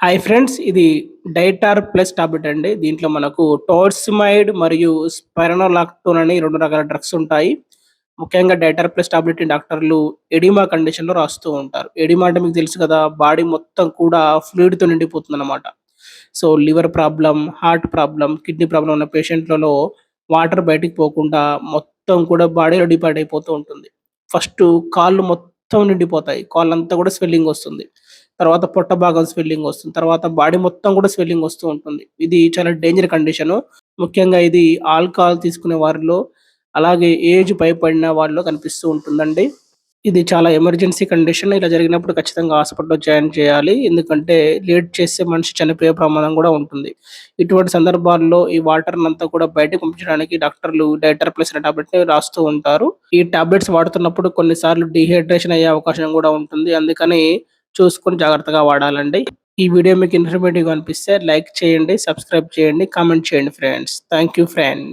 Hi friends. ఇది డైటార్ plus tablet అండి. దీంట్లో మనకు టోర్సిమైడ్ మరియు స్పైరనోలాక్టోన్ అని 2 రకాల డ్రగ్స్ ఉంటాయి. ముఖ్యంగా డైటార్ ప్లస్ టాబ్లెట్‌ని డాక్టర్లు ఎడిమా కండిషన్‌లో రాస్తూ ఉంటారు. ఎడిమా అంటే మీకు తెలుసు కదా! బాడీ మొత్తం కూడా ఫ్లూయిడ్‌తో నిండిపోతుందన్నమాట. So, liver problem, heart problem, kidney problem ఉన్న పేషెంట్‌లలో వాటర్ బయటికి పోకుండా మొత్తం కూడా బాడీలో డిపార్ట్ అయిపోతూ ఉంటుంది. ఫస్టు కాళ్ళు మొత్తం నిండిపోతాయి. కాళ్ళంతా కూడా స్వెల్లింగ్ వస్తుంది. తర్వాత పొట్ట భాగం స్వెల్లింగ్ వస్తుంది. తర్వాత బాడీ మొత్తం కూడా స్వెల్లింగ్ వస్తూ ఉంటుంది. ఇది చాలా డేంజర్ కండిషను. ముఖ్యంగా ఇది ఆల్కహాల్ తీసుకునే వారిలో, అలాగే ఏజ్ పైబడిన వాళ్ళలో కనిపిస్తూ ఉంటుందండి. ఇది చాలా ఎమర్జెన్సీ కండిషన్. ఇలా జరిగినప్పుడు ఖచ్చితంగా హాస్పిటల్‌లో జాయిన్ చేయాలి. ఎందుకంటే లేట్ చేస్తే మనిషి చనిపోయే ప్రమాదం కూడా ఉంటుంది. ఇటువంటి సందర్భాల్లో ఈ వాటర్‌నంతా కూడా బయటకు పంపించడానికి డాక్టర్లు డైటర్ ప్లస్ అనే టాబ్లెట్‌ని రాస్తూ ఉంటారు. ఈ టాబ్లెట్స్ వాడుతున్నప్పుడు కొన్నిసార్లు డీహైడ్రేషన్ అయ్యే అవకాశం కూడా ఉంటుంది. అందుకని చూసుకొని జాగ్రత్తగా వాడాలండి. ఈ వీడియో మీకు ఇన్ఫర్మేటివ్‌గా అనిపిస్తే లైక్ చేయండి, సబ్స్క్రైబ్ చేయండి, కామెంట్ చేయండి ఫ్రెండ్స్. Thank you friends.